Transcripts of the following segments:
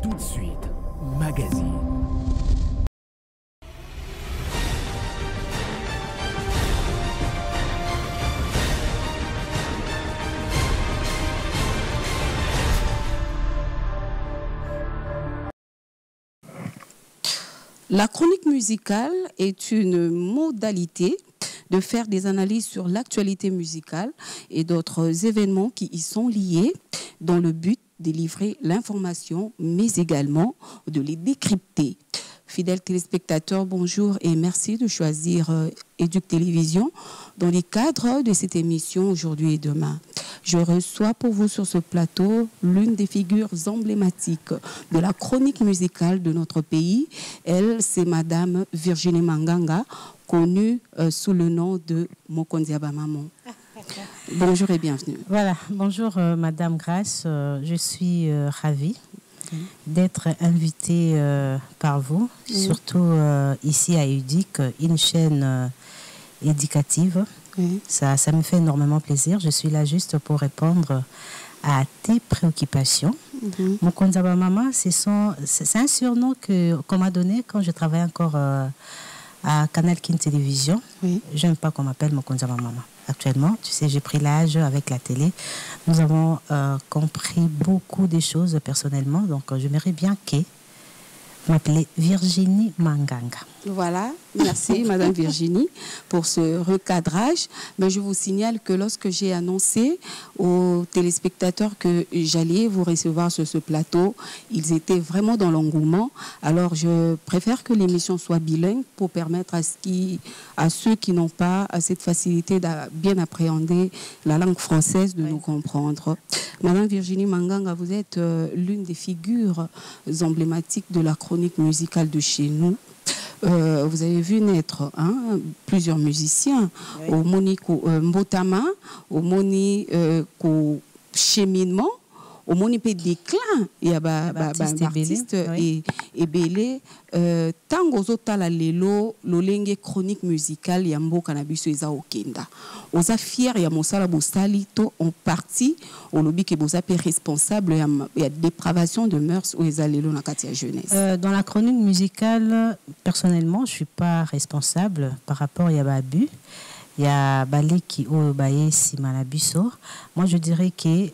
Tout de suite, magazine. La chronique musicale est une modalité de faire des analyses sur l'actualité musicale et d'autres événements qui y sont liés dans le but de livrer l'information, mais également de les décrypter. Fidèles téléspectateurs, bonjour et merci de choisir Éduc Télévision dans les cadres de cette émission aujourd'hui et demain. Je reçois pour vous sur ce plateau l'une des figures emblématiques de la chronique musicale de notre pays. Elle, c'est Madame Virginie Manganga, connue sous le nom de Mokondiaba Maman. Bonjour et bienvenue. Voilà, bonjour Madame Grace, je suis ravie d'être invitée par vous, surtout ici à Éduc, une chaîne éducative. Ça me fait énormément plaisir. Je suis là juste pour répondre à tes préoccupations. Mokondiaba Maman, c'est un surnom qu'on m'a donné quand je travaillais encore à Canal King Télévision. Je n'aime pas qu'on m'appelle Mokondiaba Maman. Actuellement, tu sais, j'ai pris l'âge avec la télé. Nous avons compris beaucoup de choses personnellement. Donc, j'aimerais bien que vous m'appelez Virginie Manganga. Voilà, merci Madame Virginie pour ce recadrage. Mais je vous signale que lorsque j'ai annoncé aux téléspectateurs que j'allais vous recevoir sur ce plateau, ils étaient vraiment dans l'engouement. Alors je préfère que l'émission soit bilingue pour permettre à ceux qui n'ont pas cette facilité de bien appréhender la langue française de nous comprendre. Madame Virginie Manganga, vous êtes l'une des figures emblématiques de la chronique musicale de chez nous. Vous avez vu naître plusieurs musiciens, au Moni Mbotama, au Moni cheminement, au Moni déclin, il y a Baptiste et Belé. Tango zotala lelo lolenge chronique musicale ya mboka na biso eza okenda. Oza fier ya mosala bosali to en partie au lobby ke boza pe responsable ya dépravation de mœurs ou eza lelo na kati ya jeunesse. Dans la chronique musicale, personnellement, je suis pas responsable par rapport à Yababu. Il y a Baleki ou Baye Sima Nabiso. Moi, je dirais que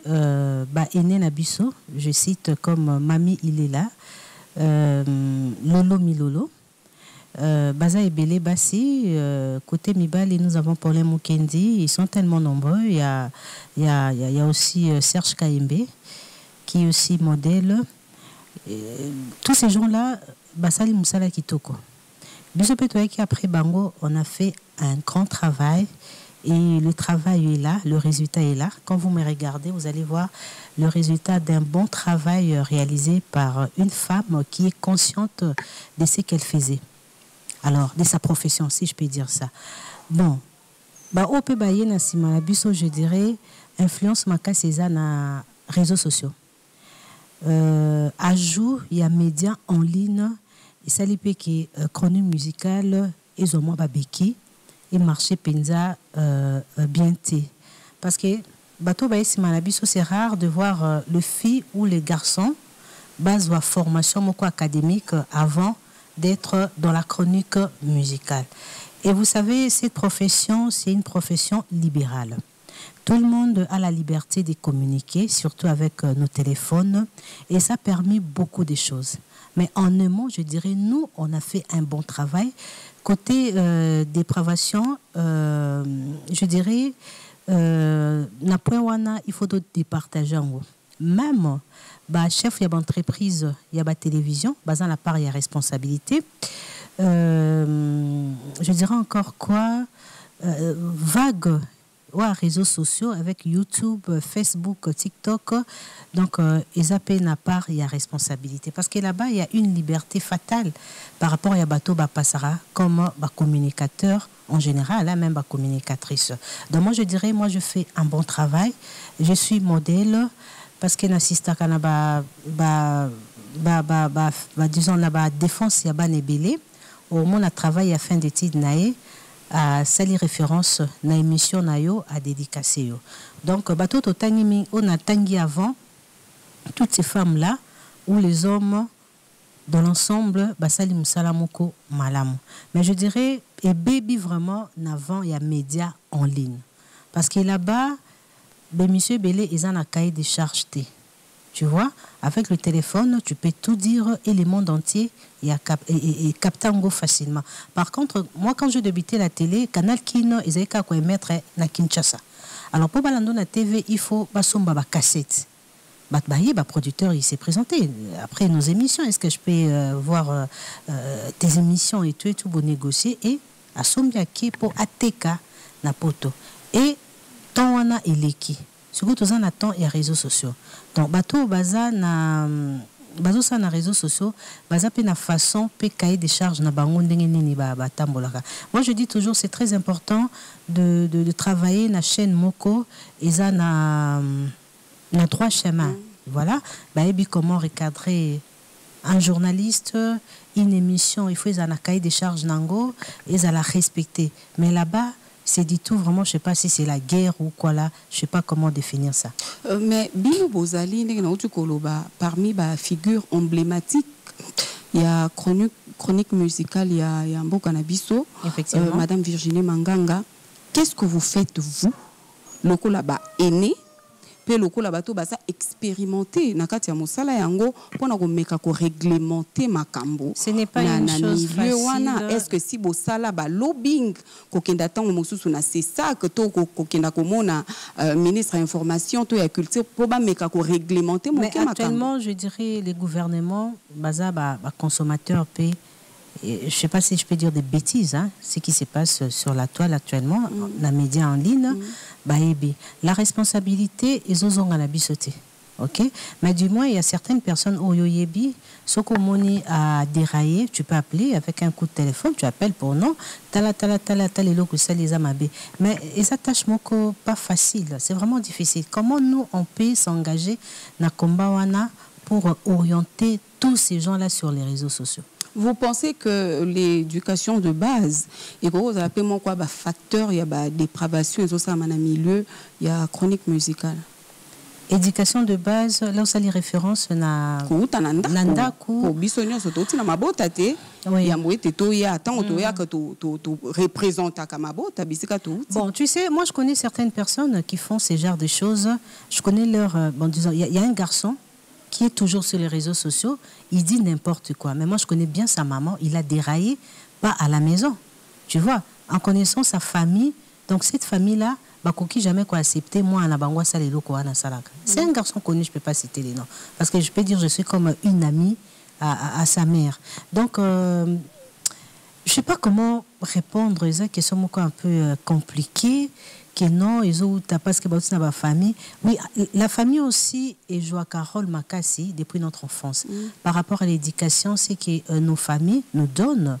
Ene Nabiso, je cite comme Mami il est là, Lolo Milolo, Baza et Belé Bassi, côté Mibali, nous avons Paulin Mukendi, ils sont tellement nombreux. Il y a aussi Serge Kaimbe, qui est aussi modèle. Tous ces gens-là, Basali Moussala Kitoko. Qui après Bango, on a fait un grand travail et le travail est là, le résultat est là. Quand vous me regardez, vous allez voir le résultat d'un bon travail réalisé par une femme qui est consciente de ce qu'elle faisait. Alors, de sa profession, si je peux dire ça. Bon, je dirais, influence Maka César na réseaux sociaux. Ajout, il y a médias en ligne. Et ça lui qui chronique musicale et au moins babeki et marché penza bien té parce que bateau baïsi malabiso c'est rare de voir le fille ou les garçons base ou formation moko académique avant d'être dans la chronique musicale. Et vous savez, cette profession, c'est une profession libérale. Tout le monde a la liberté de communiquer, surtout avec nos téléphones, et ça permet beaucoup de choses. Mais en un mot, je dirais, nous, on a fait un bon travail. Côté dépravation, je dirais, il faut départager en haut. Même, chef, il y a une entreprise, il y a une télévision, dans la part, il y a responsabilité. Je dirais encore quoi vague. Réseaux sociaux avec YouTube, Facebook, TikTok. Donc, ils appellent à part, il y a responsabilité. Parce que là-bas, il y a une liberté fatale par rapport à Bato Bapassara comme communicateur en général, là même communicatrice. Donc, moi, je dirais, moi, je fais un bon travail. Je suis modèle parce que n'assiste à disons, la défense, il y a ban ébélé. Au moins, on travaille à fin d'études naïe. À sali référence na émission nayo à dédicacer yo. Donc bateau to tangi on a tangi avant toutes ces femmes là où les hommes, dans l'ensemble, basali musalamoko malamu. Mais je dirais, et baby vraiment, n'avant, il y a médias en ligne. Parce que là-bas, ben, monsieur Belé, ils ont un cahier de charge T. Tu vois, avec le téléphone, tu peux tout dire et le monde entier et capter facilement. Par contre, moi, quand je débutais la télé, Canal Kino, ils avaient qu'à mettre na Kinshasa. Alors, pour balando la TV, il faut basomba ba cassette. Batbaye, producteur, il s'est présenté. Après nos émissions, est-ce que je peux voir tes émissions et tout pour négocier? Et à Sombiaki pour ATK na poto. Et Tawana et Leki. Surtout, tous en attend et réseaux sociaux. Donc, bateau baza na ça na réseaux sociaux, baza pe na façon pe cahier des charges na bango ndenge nini ba tambolaka. Moi, je dis toujours, c'est très important de travailler na chaîne moko et ça na 3 chemins. Voilà. Bah, et puis comment recadrer un journaliste, une émission, il faut qu'ils aient un cahier des charges nango, ils la respecter. Mais là-bas, c'est du tout vraiment, je ne sais pas si c'est la guerre ou quoi là, je ne sais pas comment définir ça. Mais Bino Bozali, parmi les figures emblématiques, il y a chronique musicale, il y a un beau cannabiso, Madame Virginie Manganga. Qu'est-ce que vous faites, vous, loko là-bas, aîné, puis loko là-bas, tout ça expérimenter, nakati ya mosala yango, pour nous meka ko réglementer makambo. Ce n'est pas une chose facile. Est-ce que si bosala ba lobbying, kokenda tango mosusu na c'est ça que to kokenda komona ministre de l'information, to ya culture, pour ba meka ko réglementer mon makambo. Mais actuellement, je dirais les gouvernements, baza ba consommateurs paient. Je ne sais pas si je peux dire des bêtises, hein, ce qui se passe sur la toile actuellement, la média en ligne, la responsabilité, ils ont la bisoté. Ok? Mais du moins, il y a certaines personnes au Yoyebi, ce qu'on moni a déraillé, tu peux appeler avec un coup de téléphone, tu appelles pour non, tala, mais les attachements pas facile, c'est vraiment difficile. Comment nous, on peut s'engager dans le combat pour orienter tous ces gens-là sur les réseaux sociaux? Vous pensez que l'éducation de base, et que vous appelez mon quoi, facteur, il y a dépravation, il y a milieu, il y a chronique musicale. Éducation de base, là où ça les références, na nandaku. Pour bisonnier, c'est tout. Na mabota te. Il y a moyen te toya, tant toya que tu représentes à kamabota, bisika tout. Bon, tu sais, moi je connais certaines personnes qui font ces genres de choses. Je connais leur, bon disons, il y a un garçon qui est toujours sur les réseaux sociaux, il dit n'importe quoi. Mais moi, je connais bien sa maman, il a déraillé, pas à la maison. Tu vois, en connaissant sa famille, donc cette famille-là, qui jamais quoi accepté, moi, c'est un garçon connu, je ne peux pas citer les noms. Parce que je peux dire, je suis comme une amie à sa mère. Donc, je ne sais pas comment répondre à cette question un peu compliquée. Que non, ils ont parce que dans la famille. Oui, la famille aussi, et joue Carole Makassi depuis notre enfance. Par rapport à l'éducation, c'est que nos familles nous donnent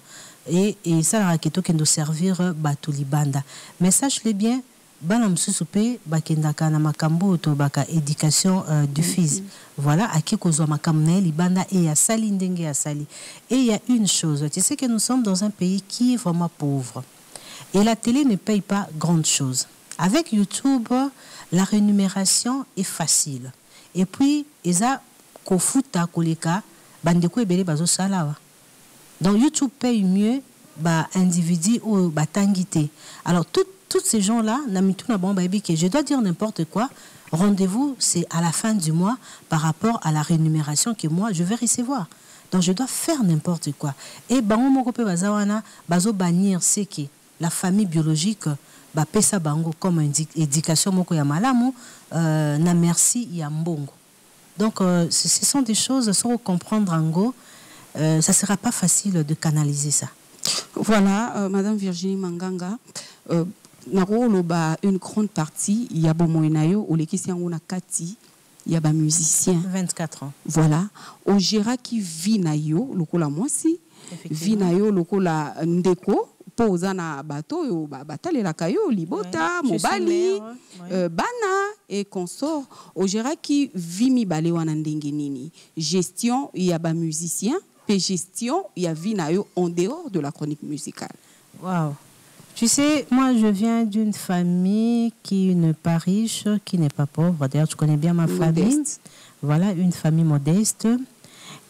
et ça la raqueto qui nous servir batuli banda. Mais sache-le bien, banam susupé bakendaka na makambo to baka éducation du fils. Voilà, à qui kozwa makamne libanda et à sali ndenge à sali. Et il y a une chose, tu sais que nous sommes dans un pays qui est vraiment pauvre. Et la télé ne paye pas grande chose. Avec YouTube, la rémunération est facile. Et puis, ils ont kofuta koleka bandeko ebele bazo salawa. Donc YouTube paye mieux ba individu ou ba tangité. Alors tous ces gens-là, je dois dire n'importe quoi. Rendez-vous, c'est à la fin du mois par rapport à la rémunération que moi je vais recevoir. Donc je dois faire n'importe quoi. Et bango moko pe bazawana bazo bannir c'est que la famille biologique pesa bango comme éducation moko ya malamu na merci ya mbongo. Donc ce sont des choses sans comprendre en go, ça sera pas facile de canaliser ça. Voilà, Madame Virginie Manganga, une grande partie il y a bon moyenayo ou les questions na kati il y a ba musicien 24 ans. Voilà, au gera qui vit na yo lokola mwasi, vit na yo lokola ndeko. Posa na bateau yo batale la kayo libota mobali bana et consort au gera qui vimi bale wana ndenge nini gestion il y a ba musicien et gestion il y a vie na yo en dehors de la chronique musicale. Waouh. Tu sais, moi je viens d'une famille qui n'est pas riche, qui n'est pas pauvre. D'ailleurs, tu connais bien ma famille. Voilà, une famille modeste.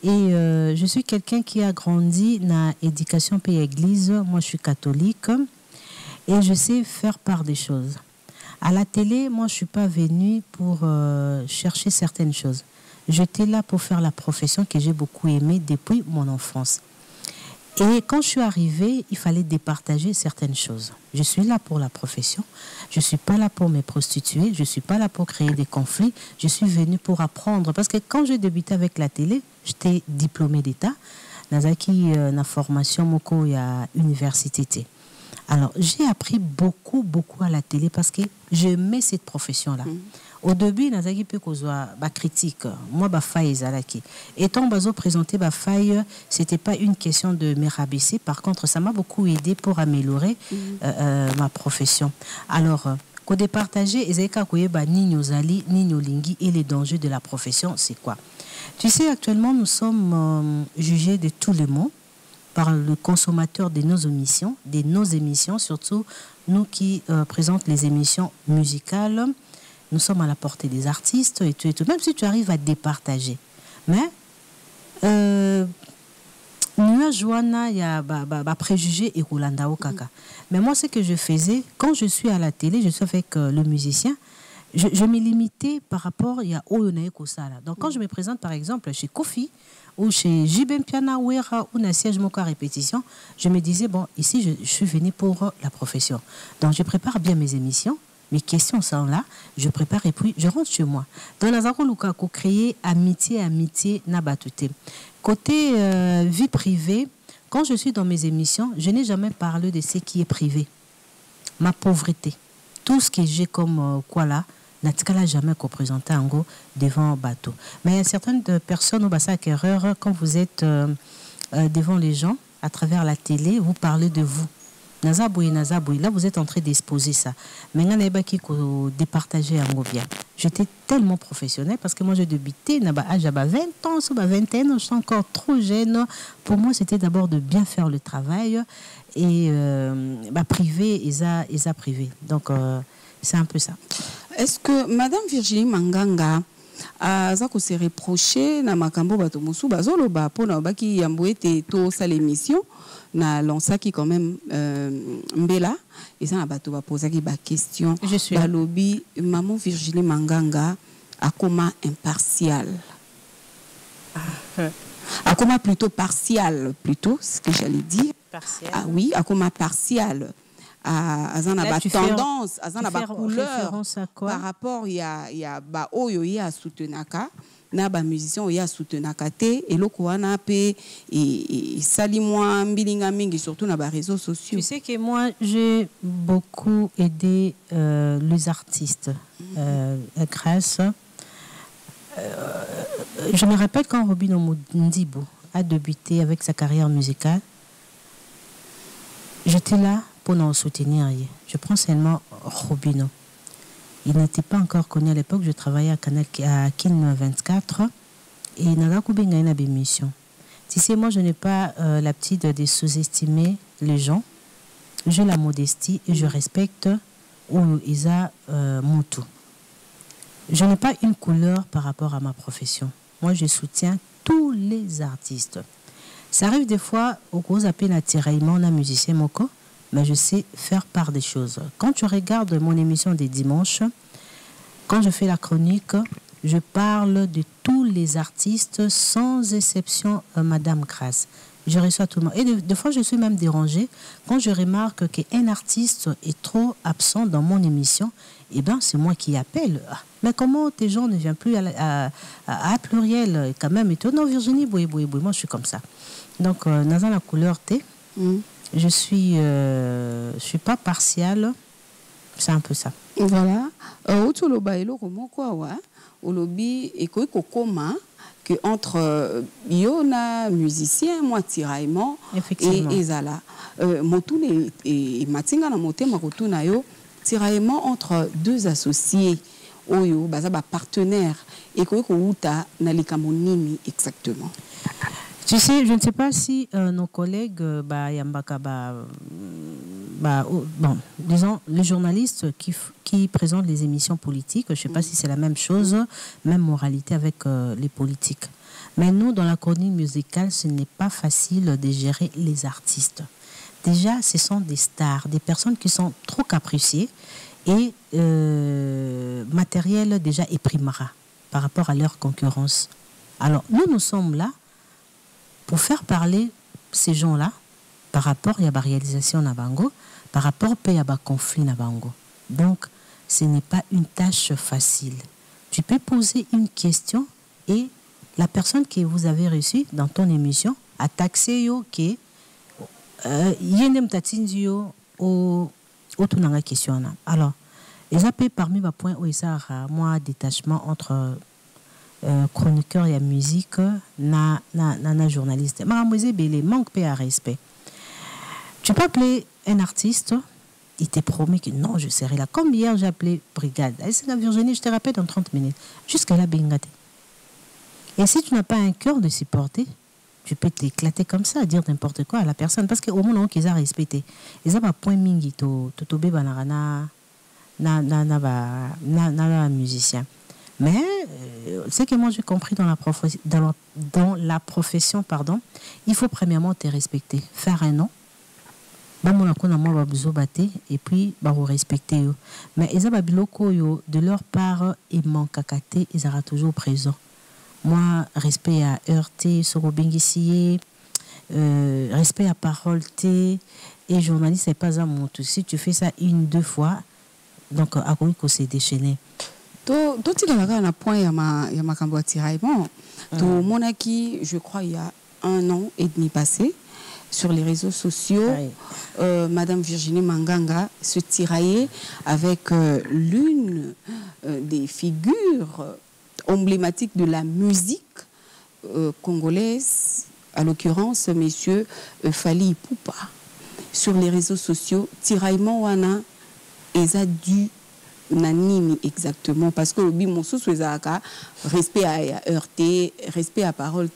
Et je suis quelqu'un qui a grandi dans l'éducation pays église. Moi, je suis catholique et je sais faire part des choses. À la télé, moi, je ne suis pas venue pour chercher certaines choses. J'étais là pour faire la profession que j'ai beaucoup aimée depuis mon enfance. Et quand je suis arrivée, il fallait départager certaines choses. Je suis là pour la profession. Je ne suis pas là pour me prostituer. Je ne suis pas là pour créer des conflits. Je suis venue pour apprendre. Parce que quand j'ai débuté avec la télé, j'étais diplômée d'État. Nazaki, na formation, moko, il y a université. Alors, j'ai appris beaucoup à la télé parce que j'aimais cette profession-là. Au début, nazaki pe kozwa ba critique. Moi, ba faille zalaki. Étant bazo présenté ba faille, c'était pas une question de me rabaisser. Par contre, ça m'a beaucoup aidé pour améliorer ma profession. Alors, qu'au départager, ezeka koye ba nino zali, nino lingi et les dangers de la profession, c'est quoi? Tu sais, actuellement, nous sommes jugés de tous les mots par le consommateur de nos émissions, surtout nous qui présentons les émissions musicales. Nous sommes à la portée des artistes et tout, même si tu arrives à départager. Mais, il y a préjugés et Rolanda Okaka. Mais moi, ce que je faisais, quand je suis à la télé, je suis avec le musicien, je me limitais par rapport à Oyonae Kosala. Donc, quand je me présente, par exemple, chez Kofi, ou chez Jibem Piana, Ouera, ou na siège Moka répétition, je me disais, bon, ici, je suis venu pour la profession. Donc, je prépare bien mes émissions. Mes questions sont là, je prépare et puis je rentre chez moi. Dans la Zako Luka, créer amitié, n'a batouté. Côté vie privée, quand je suis dans mes émissions, je n'ai jamais parlé de ce qui est privé. Ma pauvreté, tout ce que j'ai comme quoi là, n'a jamais représenté en gros devant un bateau. Mais il y a certaines personnes au bassin acquéreur, quand vous êtes devant les gens, à travers la télé, vous parlez de vous. Nazaboui, là vous êtes en train d'exposer ça. Mais il y a qui départager en bien. J'étais tellement professionnelle parce que moi j'ai débuté, j'avais 20 ans, sur ma vingtaine, je suis encore trop jeune. Pour moi c'était d'abord de bien faire le travail et privé et ça privé. Donc c'est un peu ça. Est-ce que Madame Virginie Manganga a se reproché na makambo bato musu bazoloba pona baki yambouete to sa l'émission na lancaki quand même mbela et ça na bato ba posaki ba question ba lobby maman Virginie Manganga a comment impartial a comment plutôt partial plutôt ce que j'allais dire partial. Ah oui a comment partial à tendance, à couleur par rapport il y a ba oyo ya soutenaka na ba musicien ya soutenaka te et lokoana pe et salimwa mbilinga mingi surtout na ba réseaux sociaux. Tu sais que moi j'ai beaucoup aidé les artistes grâce je me rappelle quand Robino Ndibo a débuté avec sa carrière musicale, j'étais là pour nous soutenir. Je prends seulement Robino. Il n'était pas encore connu à l'époque. Je travaillais à Kin 24 et Nagakubenga une émission. Tu sais, moi, je n'ai pas la petite de sous-estimer les gens. J'ai la modestie et je respecte Isa Moutou. Je n'ai pas une couleur par rapport à ma profession. Moi, je soutiens tous les artistes. Ça arrive des fois au gros appel à tiraillement d'un musicien moko. Mais je sais faire part des choses. Quand tu regardes mon émission des dimanches, quand je fais la chronique, je parle de tous les artistes, sans exception Madame Grasse. Je reçois tout le monde. Et des fois, je suis même dérangée quand je remarque qu'un artiste est trop absent dans mon émission. Eh bien, c'est moi qui appelle. Mais comment tes gens ne viennent plus à pluriel quand même. Et toi, non, Virginie, boui. Moi, je suis comme ça. Donc, dans la couleur T. Je suis pas partiale, c'est un peu ça. Voilà. Autoloba elo comment quoi wa olobi et kokoma que entre Yona musicien moi tiraillement et Zala motune et matinga na motema kotuna yo tiraillement entre deux associés oyo baza ba partenaire et ko uta na likambo nini exactement. Tu sais, je ne sais pas si nos collègues, disons, les journalistes qui présentent les émissions politiques, je ne sais pas si c'est la même chose, même moralité avec les politiques. Mais nous, dans la chronique musicale, ce n'est pas facile de gérer les artistes. Déjà, ce sont des stars, des personnes qui sont trop capricieuses et matériel déjà éprimera par rapport à leur concurrence. Alors, nous sommes là pour faire parler ces gens-là par rapport à la réalisation na bango, par rapport à la conflit na bango. Donc, ce n'est pas une tâche facile. Tu peux poser une question et la personne que vous avez reçue dans ton émission a taxé yo que yendem tatinzi yo au tunanga question na. Alors, ils appellent parmi les points où ils ont moi détachement entre chroniqueur et musique na journaliste. Mademoiselle Bélé manque pas à respect. Tu peux appeler un artiste, il te promet que non, je serai là. Comme hier, j'ai appelé Brigade. C'est la Virginie, je te rappelle dans 30 minutes. Jusqu'à là, bingate. Et si tu n'as pas un cœur de supporter, tu peux t'éclater comme ça, dire n'importe quoi à la personne. Parce qu'au moment où ils ont respecté, ils ont un point mingi, totobe banarana, na musicien. Mais ce que moi j'ai compris dans la profession, pardon, il faut premièrement te respecter, faire un nom. Et puis vous respecter. Mais ils ont de leur part, ils manquent à cater, ils seront toujours présents. Moi, respect à heurter, sorobingissier, respect à parole T, et journaliste, c'est pas un mot. Si tu fais ça une, deux fois, donc à quoi que c'est déchaîné. Tout il y a un point, il y a ma cambo tiraillement. Tout monaki, je crois, il y a 1 an et demi passé, sur les réseaux sociaux, Madame Virginie Manganga se tiraillait avec l'une des figures emblématiques de la musique congolaise, à l'occurrence, monsieur Fally Ipupa. Sur les réseaux sociaux, tiraillement wana, ils a dû nanini exactement parce que mon sous respect à heurter, respect à parole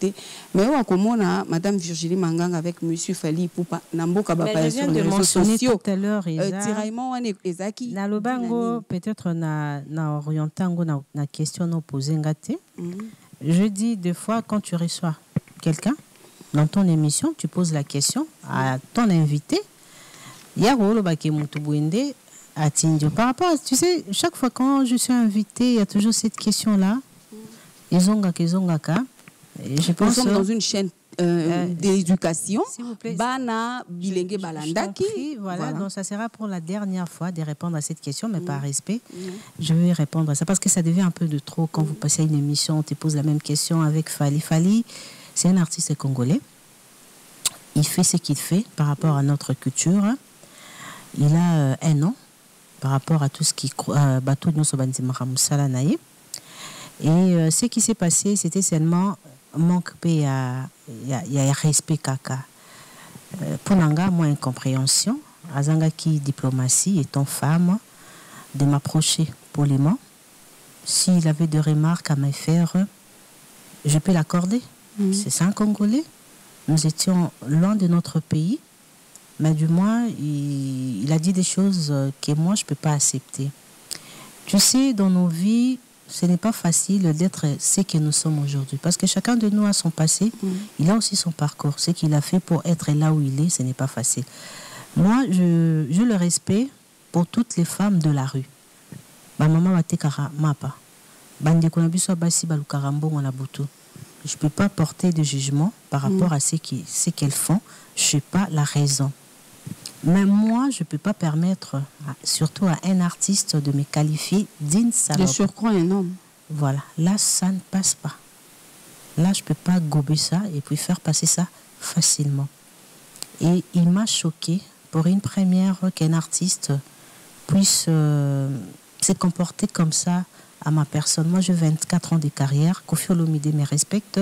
mais comment Madame Virginie Manganga avec monsieur Fally Ipupa namboka bapa sur les réseaux sociaux tout à l'heure tiraillement ezaki na lobango peut-être na orientango na question no poser ngate. Je dis des fois quand tu reçois quelqu'un dans ton émission, tu poses la question à ton invité. Ya rolo ba ke mutu bwende par rapport à, tu sais, chaque fois quand je suis invitée, il y a toujours cette question-là. Je pense nous sommes dans une chaîne d'éducation. S'il vous plaît. Bana, bilingue, balandaki. Voilà, donc ça sera pour la dernière fois de répondre à cette question, mais par respect. Je vais répondre à ça parce que ça devient un peu de trop quand vous passez à une émission, on te pose la même question avec Fally. Fally, c'est un artiste congolais. Il fait ce qu'il fait par rapport à notre culture. Il a un nom par rapport à tout ce qui bateau nous et ce qui s'est passé, c'était seulement manque il y a respect kaka pour nanga moi incompréhension azanga qui diplomatie étant femme de m'approcher poliment. S'il avait des remarques à me faire, je peux l'accorder. C'est ça un Congolais, nous étions loin de notre pays. Mais du moins, il a dit des choses que moi, je ne peux pas accepter. Tu sais, dans nos vies, ce n'est pas facile d'être ce que nous sommes aujourd'hui. Parce que chacun de nous a son passé. Il a aussi son parcours. Ce qu'il a fait pour être là où il est, ce n'est pas facile. Moi, je le respecte pour toutes les femmes de la rue. Je ne peux pas porter de jugement par rapport à ce qu'elles font. Je n'ai pas la raison. Mais moi, je ne peux pas permettre, surtout à un artiste, de me qualifier d'une salope. De surcroît un homme. Voilà. Là, ça ne passe pas. Là, je ne peux pas gober ça et puis faire passer ça facilement. Et il m'a choqué pour une première qu'un artiste puisse se comporter comme ça à ma personne. Moi, j'ai 24 ans de carrière. Koffi Olomide me respecte.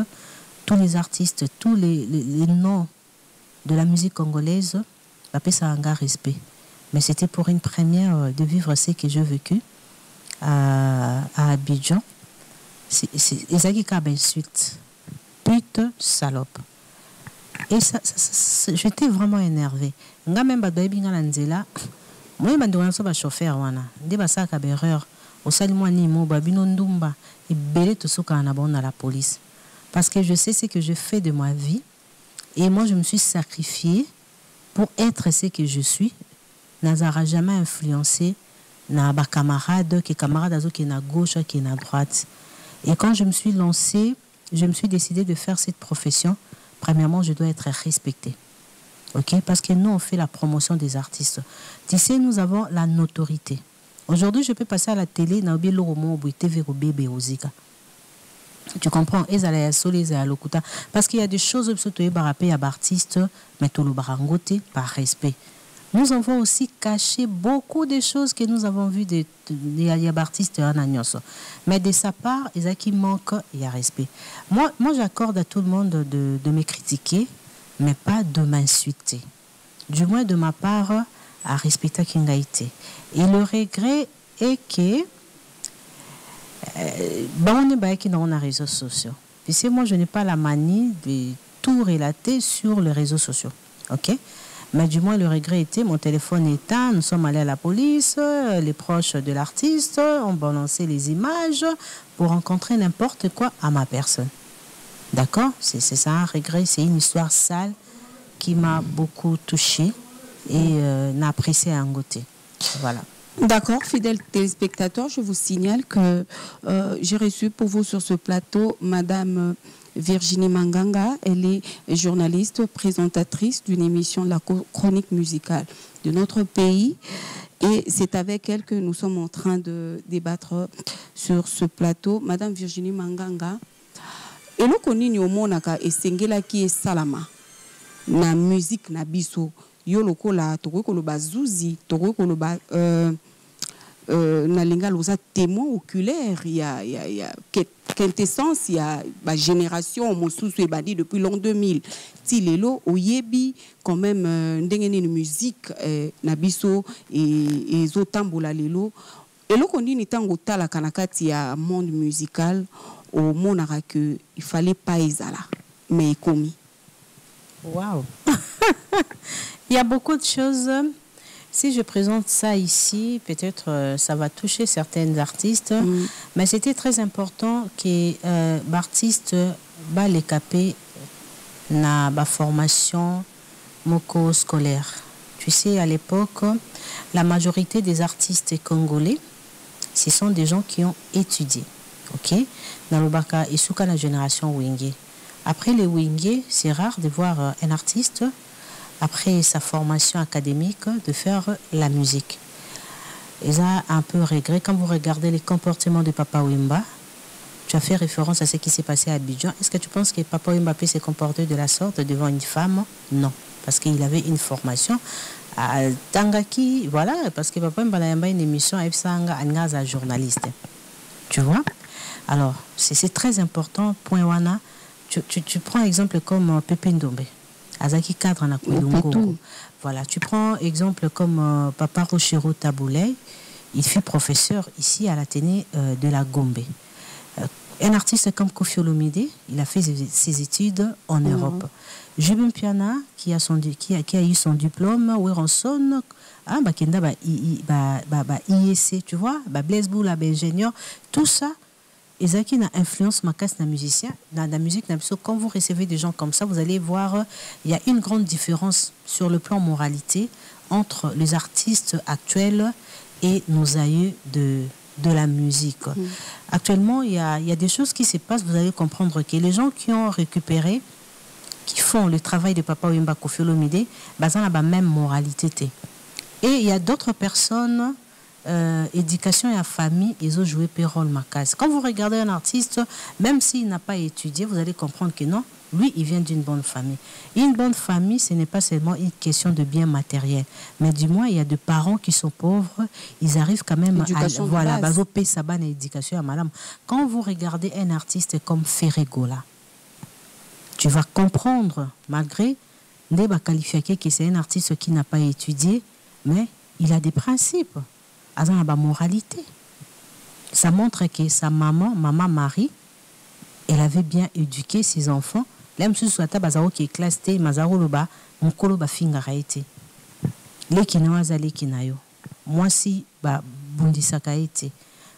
Tous les artistes, tous les noms de la musique congolaise, ça a un respect. Mais c'était pour une première de vivre ce que j'ai vécu à Abidjan. C'est ça qui a une suite. Pute salope. Et ça, j'étais vraiment énervée. Nga même badoyebi nga nanzela. Moi bandona so ba chauffeur wana. Nde ba saka berreur. Au sali moi ni mo babino ndumba. Ebele to soka na bon à la police. parce que je sais ce que je fais de ma vie. Et moi, je me suis sacrifiée pour être ce que je suis. Nazara jamais influencé na ba camarade qui est na gauche, qui est na droite. Et quand je me suis lancée, je me suis décidée de faire cette profession. Premièrement, je dois être respectée. Ok? Parce que nous, on fait la promotion des artistes. Tu sais, nous avons la notoriété. Aujourd'hui, je peux passer à la télé, tu comprends? Parce qu'il y a des choses par artistes, mais tout le barangote par respect. Nous avons aussi caché beaucoup de choses que nous avons vues des artistes en agnos. Mais de sa part, il y a qui manque, il y a respect. Moi j'accorde à tout le monde de me critiquer, mais pas de m'insulter. Du moins de ma part, à respecter qui a été. Et le regret est que on est dans les réseaux sociaux. Tu sais, moi je n'ai pas la manie de tout relater sur les réseaux sociaux. Ok? Mais du moins, le regret était, mon téléphone éteint, nous sommes allés à la police, les proches de l'artiste ont balancé les images pour rencontrer n'importe quoi à ma personne. D'accord? C'est ça un regret, c'est une histoire sale qui m'a beaucoup touchée et n'a apprécié à un côté. Voilà. D'accord, fidèles téléspectateurs, je vous signale que j'ai reçu pour vous sur ce plateau Madame Virginie Manganga. Elle est journaliste, présentatrice d'une émission de la chronique musicale de notre pays. Et c'est avec elle que nous sommes en train de débattre sur ce plateau. Madame Virginie Manganga, eloko nini omonaka esengela ki esalama na musique na biso yo lokola tokoki koloba zuzi tokoki koloba na linga loza témoin oculaire il y a quintessence il y a ba génération mosusu ebandi depuis l'an 2000 ti lelo oyebi quand même ndenge nini musique na biso et ezotambola lelo eloko nini tango talaka na kati ya monde musical au monara que il fallait pas ezala mais commis. Waouh. Il y a beaucoup de choses. Si je présente ça ici, peut-être ça va toucher certains artistes, mais c'était très important que l'artiste va les caper na ba formation moko scolaire. Tu sais, à l'époque, la majorité des artistes congolais, ce sont des gens qui ont étudié. Ok, dans le Baka et Souka la génération Wingé. Après les Wingé, c'est rare de voir un artiste, après sa formation académique, de faire la musique. Et ça, un peu regret. Quand vous regardez les comportements de Papa Wemba, tu as fait référence à ce qui s'est passé à Abidjan. Est-ce que tu penses que Papa Wemba peut se comporter de la sorte devant une femme? Non, parce qu'il avait une formation à Tangaki, voilà, parce que Papa Wemba a une émission à Sanga, un journaliste. Tu vois? Alors, c'est très important, point wana. Tu prends exemple comme Pépé Ndombe, Azaki cadre na Kouilungo. Voilà, tu prends exemple comme Papa Rochero Taboulay, il fut professeur ici à l'Athénée de la Gombe. Un artiste comme Koffi Olomide, il a fait ses études en Europe. Jubin Piana, qui a eu son diplôme, Weronson, Bakenda, IEC, tu vois, Blaise Boula, ingénieur, tout ça. Ezaki na influence ma casse na musicien dans la musique. Quand vous recevez des gens comme ça, vous allez voir il y a une grande différence sur le plan moralité entre les artistes actuels et nos aïeux de la musique. Actuellement, il y a des choses qui se passent. Vous allez comprendre que les gens qui ont récupéré, qui font le travail de Papa Wemba Koffi Olomide, ça n'a pas même moralité. Et il y a d'autres personnes. Éducation et la famille, ils ont joué rôle macas. Quand vous regardez un artiste, même s'il n'a pas étudié, vous allez comprendre que non, lui, il vient d'une bonne famille. Et une bonne famille, ce n'est pas seulement une question de bien matériel, mais du moins, il y a des parents qui sont pauvres, ils arrivent quand même éducation à... Voilà, éducation à madame. Quand vous regardez un artiste comme Ferregola, tu vas comprendre, malgré les qualifiés que c'est un artiste qui n'a pas étudié, mais il a des principes. À moralité. Ça montre que sa maman Marie, elle avait bien éduqué ses enfants. Même si soit bazaro qui est classé, mazaro loba, mon kolo ba finga raité. Les kinoaza les kinayo. Moi si ba bundisaka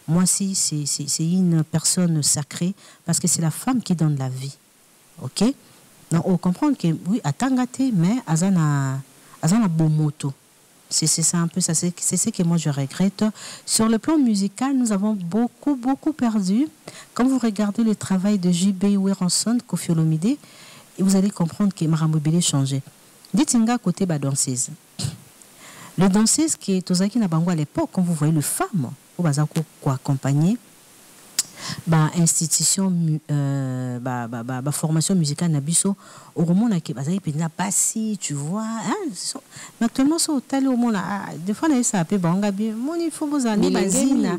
moi si c'est une personne sacrée parce que c'est la femme qui donne la vie. ok? Donc, on comprend que, oui, à Tangate, mais Azana Bomoto. C'est ça un peu, c'est ce que moi je regrette. Sur le plan musical, nous avons beaucoup perdu. Quand vous regardez le travail de J.B. Werenson, Koffi Olomide, et vous allez comprendre que Marambobile changé. Dites-nga côté danseuse. Le danseuse qui est Tozaki Nabango à l'époque, quand vous voyez le femme, au Bazako quoi accompagner, institution formation musicale nabiso au roman na ke bazali pena passi tu vois hein? Mais actuellement so tali au monde des fois na ça appelle banga bien mon il faut vous aller bazina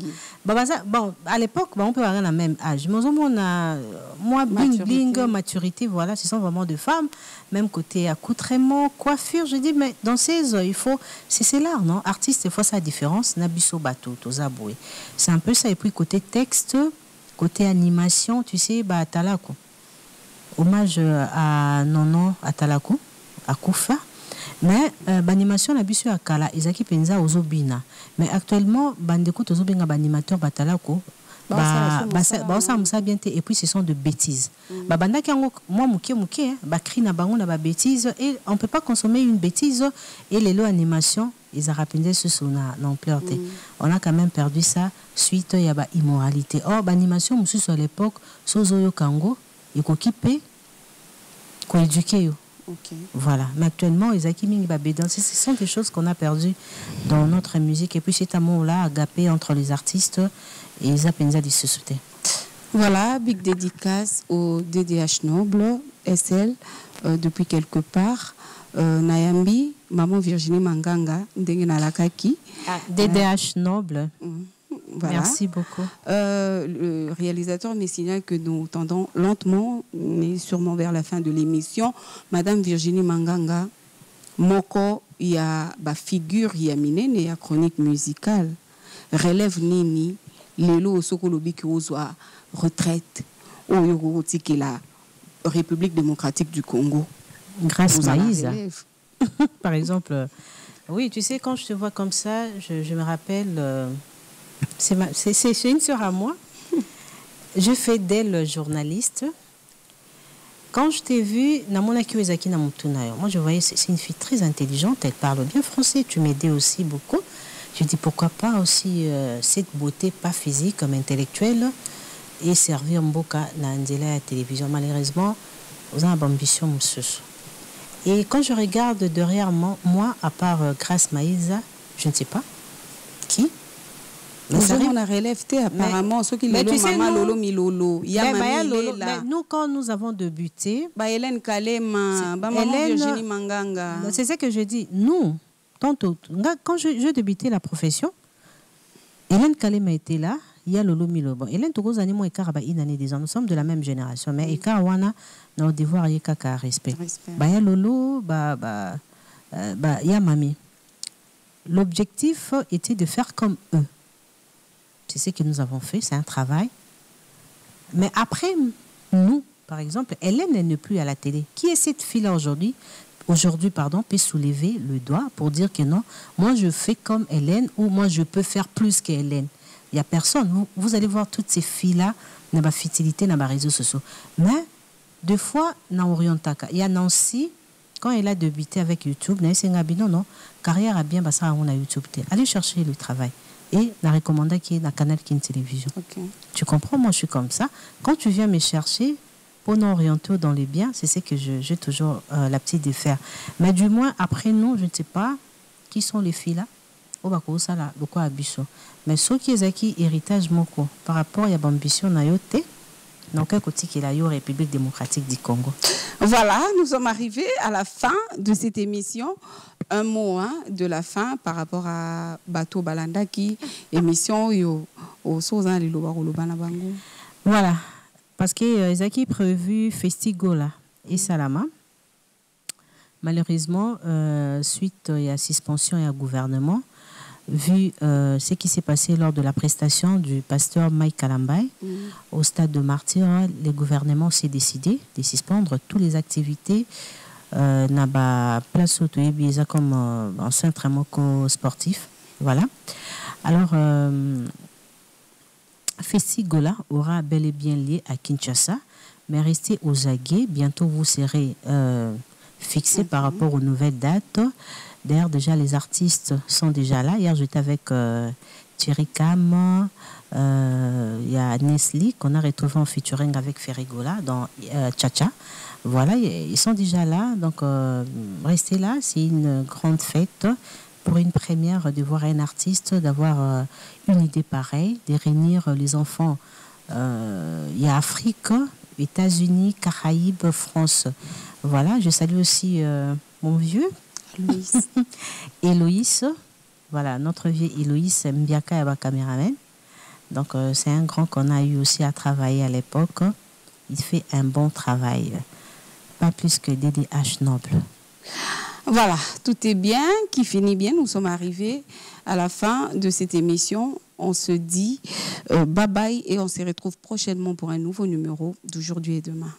bon à l'époque on peut avoir la même âge mais on a moi bling maturité voilà ce sont vraiment de femmes même côté accoutrement coiffure je dis mais dans ces il faut c'est l'art non artiste des fois ça a différence nabiso bateau tozaboué c'est un peu ça et puis côté texte côté animation, tu sais, Talako. Hommage à Nono Atalako, à Koufa. Mais l'animation, la bisu à Kala, Isaki Penza Ozobina. Mais actuellement, Bandeko Tozobinga, animateur Batalako, et puis ce sont de bêtises. Banda moi, mouké, cri na bango na bêtises, et on ne peut pas consommer une bêtise, et les lots animation, ils ont rapidé ce son ampleur. On a quand même perdu ça suite il y a immoralité. Or, l'animation, monsieur, à l'époque, Sozoyo Kango, il faut équiper, qu'on éduquer. Voilà. Mais actuellement, ce sont des choses qu'on a perdues dans notre musique. Et puis, cet amour-là, agapé entre les artistes et les apenza de société. Voilà, big dédicace au DDH Noble, SL, depuis quelque part. Nayambi, maman Virginie Manganga, Ndengenalakaki. DDH Noble. Voilà. Merci beaucoup. Le réalisateur me signale que nous tendons lentement, mais sûrement vers la fin de l'émission. Madame Virginie Manganga, Moko, il y a figure, il y a minene, il y a chronique musicale. Relève Nini, Lelo Sokolobi qui ozwa retraite, au qui la République démocratique du Congo. Grâce Maïsa. Par exemple, oui, tu sais, quand je te vois comme ça, je me rappelle, c'est une sœur à moi. Je fais d'elle journaliste. Quand je t'ai vue, moi je voyais, c'est une fille très intelligente, elle parle bien français, tu m'aidais aussi beaucoup. Je dis pourquoi pas aussi cette beauté, pas physique, comme intellectuelle, et servir Mboka dans la télévision. Malheureusement, vous avez une ambition, monsieur. Et quand je regarde derrière moi, à part Grâce Maïsa, je ne sais pas qui. Mais on a relève apparemment ceux qui le maman Lolo Milolo. Il y a mais nous quand nous avons débuté, Hélène Kalema, maman Virginie Manganga. C'est ce que je dis. Nous, tantôt, quand je débutais la profession, Hélène Kalema était là. Il y a Lolo Milo. Bon, Hélène Togo Zanimo et Karaba Inane des ans. Nous sommes de la même génération, mais et Karawana, nos devoirs y a respect. Bah y a Lolo, y a Mami. L'objectif était de faire comme eux. C'est ce que nous avons fait, c'est un travail. Mais après, nous, par exemple, Hélène n'est plus à la télé. Qui est cette fille-là aujourd'hui? Aujourd'hui, peut soulever le doigt pour dire que non, moi je fais comme Hélène ou moi je peux faire plus qu'Hélène. Il n'y a personne. Vous allez voir toutes ces filles-là, dans la fertilité, dans les réseaux sociaux. Mais, deux fois, dans Orientaka, il y a Nancy, quand elle a débuté avec YouTube, non, carrière a bien, ça, on a YouTube. Allez chercher le travail. Et la recommandée qui est dans le canal qui est une télévision. Tu comprends? Moi, je suis comme ça. Quand tu viens me chercher, pour nous orienter dans les biens, c'est ce que j'ai toujours la petite de faire. Mais du moins, après nous, je ne sais pas qui sont les filles-là. Mais ceux qui ont acquis héritage moko par rapport à l'ambition nayote, donc côté qui est la République démocratique du Congo. Voilà, nous sommes arrivés à la fin de cette émission. Un mot de la fin par rapport à Bateau Balanda qui émission au Sozan de Bango. Voilà, parce que les acquis prévus Festigola et Salama. Malheureusement, suite à la suspension et au gouvernement, vu ce qui s'est passé lors de la prestation du pasteur Mike Kalambay au stade de Martyr, le gouvernement s'est décidé de suspendre toutes les activités dans la place autoébisa comme un centre sportif. Voilà. Alors, Festigola aura bel et bien lié à Kinshasa, mais restez aux aguets. Bientôt, vous serez fixé par rapport aux nouvelles dates. D'ailleurs, déjà, les artistes sont déjà là. Hier, j'étais avec Thierry Cam, il y a Nestlé qu'on a retrouvé en featuring avec Ferrigola dans Cha-Cha. Voilà, ils sont déjà là. Donc, restez là. C'est une grande fête pour une première de voir un artiste, d'avoir une idée pareille, de réunir les enfants. Il y a Afrique, États-Unis, Caraïbes, France. Voilà, je salue aussi mon vieux, Héloïse. Voilà, notre vieux Héloïse Mbiaka et ma caméraman. Donc, c'est un grand qu'on a eu aussi à travailler à l'époque. Il fait un bon travail. Pas plus que DDH Noble. Voilà, tout est bien, qui finit bien. Nous sommes arrivés à la fin de cette émission. On se dit bye bye et on se retrouve prochainement pour un nouveau numéro d'Aujourd'hui et Demain.